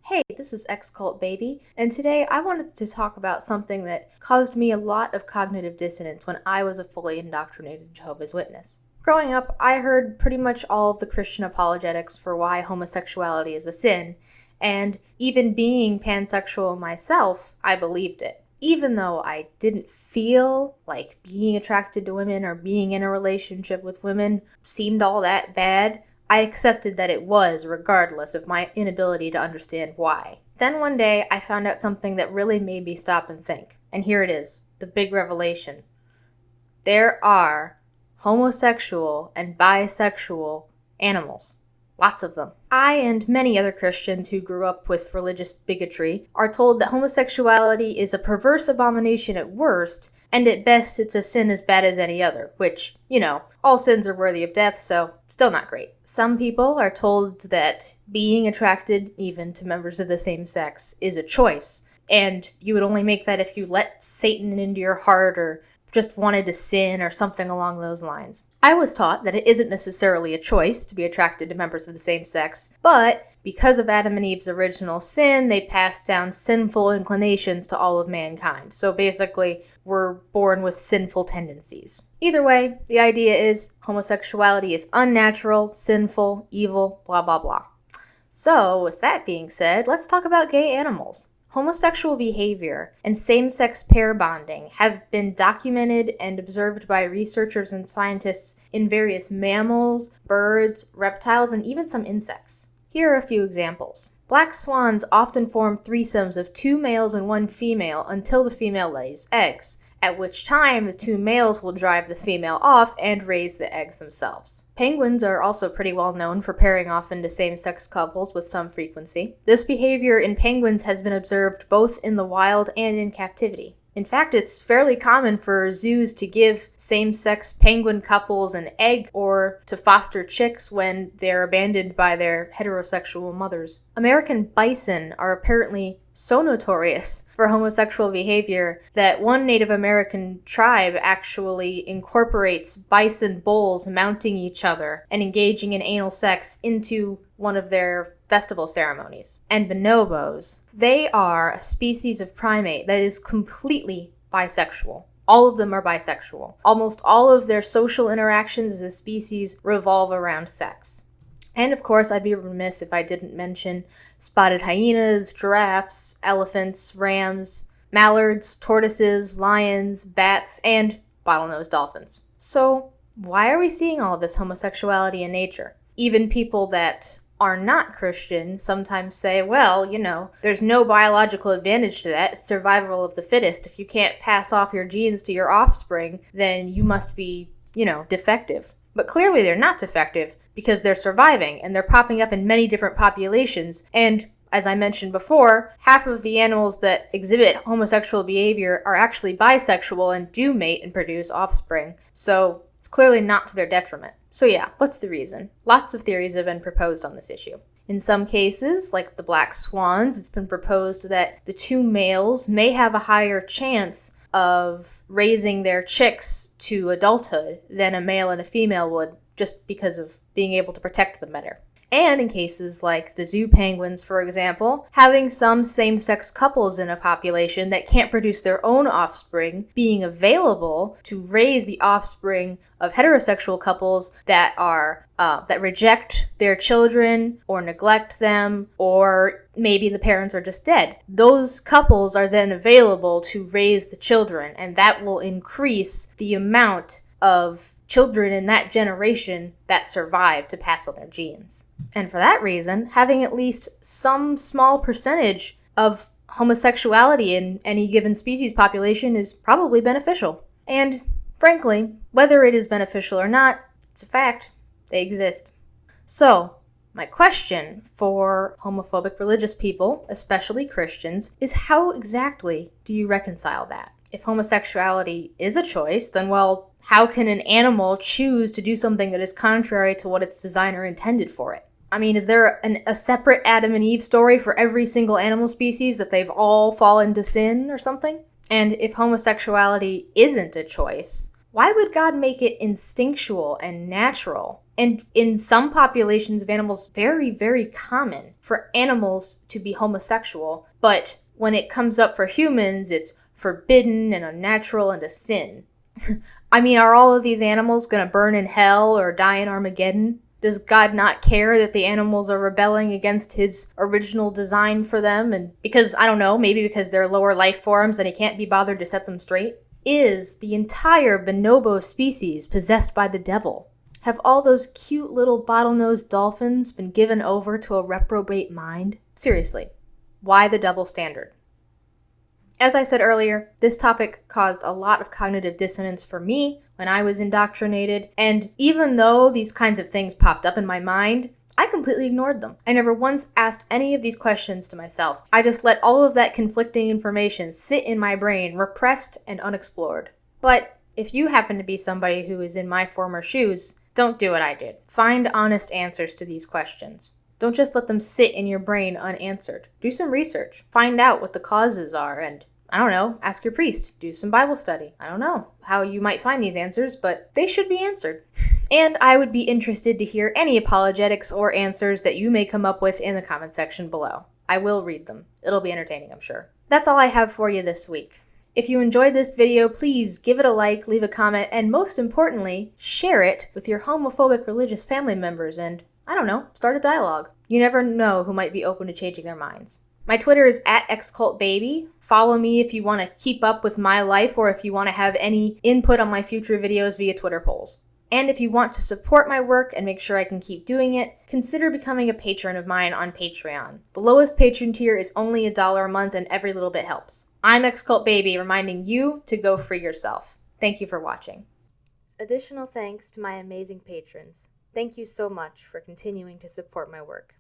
Hey, this is X-Cult Baby, and today I wanted to talk about something that caused me a lot of cognitive dissonance when I was a fully indoctrinated Jehovah's Witness. Growing up, I heard pretty much all of the Christian apologetics for why homosexuality is a sin, and even being pansexual myself, I believed it. Even though I didn't feel like being attracted to women or being in a relationship with women seemed all that bad, I accepted that it was, regardless of my inability to understand why. Then one day, I found out something that really made me stop and think. And here it is, the big revelation. There are homosexual and bisexual animals. Lots of them. I and many other Christians who grew up with religious bigotry are told that homosexuality is a perverse abomination at worst, and at best it's a sin as bad as any other, which, all sins are worthy of death, so still not great. Some people are told that being attracted even to members of the same sex is a choice, and you would only make that if you let Satan into your heart or just wanted to sin or something along those lines. I was taught that it isn't necessarily a choice to be attracted to members of the same sex, but because of Adam and Eve's original sin, they passed down sinful inclinations to all of mankind. So basically, we're born with sinful tendencies. Either way, the idea is homosexuality is unnatural, sinful, evil, blah blah blah. So, with that being said, let's talk about gay animals. Homosexual behavior and same-sex pair bonding have been documented and observed by researchers and scientists in various mammals, birds, reptiles, and even some insects. Here are a few examples. Black swans often form threesomes of 2 males and 1 female until the female lays eggs, at which time the 2 males will drive the female off and raise the eggs themselves. Penguins are also pretty well known for pairing off into same-sex couples with some frequency. This behavior in penguins has been observed both in the wild and in captivity. In fact, it's fairly common for zoos to give same-sex penguin couples an egg or to foster chicks when they're abandoned by their heterosexual mothers. American bison are apparently so notorious for homosexual behavior that one Native American tribe actually incorporates bison bulls mounting each other and engaging in anal sex into one of their festival ceremonies. And bonobos, they are a species of primate that is completely bisexual. All of them are bisexual. Almost all of their social interactions as a species revolve around sex. And of course, I'd be remiss if I didn't mention spotted hyenas, giraffes, elephants, rams, mallards, tortoises, lions, bats, and bottlenose dolphins. So, why are we seeing all of this homosexuality in nature? Even people that are not Christian sometimes say, well, there's no biological advantage to that. It's survival of the fittest. If you can't pass off your genes to your offspring, then you must be, defective. But clearly they're not defective because they're surviving and they're popping up in many different populations. And as I mentioned before, half of the animals that exhibit homosexual behavior are actually bisexual and do mate and produce offspring. So it's clearly not to their detriment. So yeah, what's the reason? Lots of theories have been proposed on this issue. In some cases, like the black swans, it's been proposed that the 2 males may have a higher chance of raising their chicks to adulthood than a male and a female would, just because of being able to protect them better. And in cases like the zoo penguins, for example, having some same-sex couples in a population that can't produce their own offspring being available to raise the offspring of heterosexual couples that reject their children or neglect them, or maybe the parents are just dead. Those couples are then available to raise the children, and that will increase the amount of children in that generation that survive to pass on their genes. And for that reason, having at least some small percentage of homosexuality in any given species population is probably beneficial. And frankly, whether it is beneficial or not, it's a fact. They exist. So, my question for homophobic religious people, especially Christians, is how exactly do you reconcile that? If homosexuality is a choice, then well, how can an animal choose to do something that is contrary to what its designer intended for it? I mean, is there a separate Adam and Eve story for every single animal species that they've all fallen to sin or something? And if homosexuality isn't a choice, why would God make it instinctual and natural And in some populations of animals, very, very common for animals to be homosexual, but when it comes up for humans, it's forbidden and unnatural and a sin. I mean, are all of these animals going to burn in hell or die in Armageddon? Does God not care that the animals are rebelling against his original design for them? And because, I don't know, maybe because they're lower life forms and he can't be bothered to set them straight? Is the entire bonobo species possessed by the devil? Have all those cute little bottlenose dolphins been given over to a reprobate mind? Seriously, why the double standard? As I said earlier, this topic caused a lot of cognitive dissonance for me when I was indoctrinated, and even though these kinds of things popped up in my mind, I completely ignored them. I never once asked any of these questions to myself. I just let all of that conflicting information sit in my brain, repressed and unexplored. But if you happen to be somebody who is in my former shoes, don't do what I did. Find honest answers to these questions. Don't just let them sit in your brain unanswered. Do some research. Find out what the causes are and, I don't know, ask your priest. Do some Bible study. I don't know how you might find these answers, but they should be answered. And I would be interested to hear any apologetics or answers that you may come up with in the comment section below. I will read them. It'll be entertaining, I'm sure. That's all I have for you this week. If you enjoyed this video, please give it a like, leave a comment, and most importantly, share it with your homophobic religious family members and, I don't know, start a dialogue. You never know who might be open to changing their minds. My Twitter is @xcultbaby. Follow me if you want to keep up with my life or if you want to have any input on my future videos via Twitter polls. And if you want to support my work and make sure I can keep doing it, consider becoming a patron of mine on Patreon. The lowest patron tier is only $1 a month and every little bit helps. I'm xcultbaby, reminding you to go free yourself. Thank you for watching. Additional thanks to my amazing patrons. Thank you so much for continuing to support my work.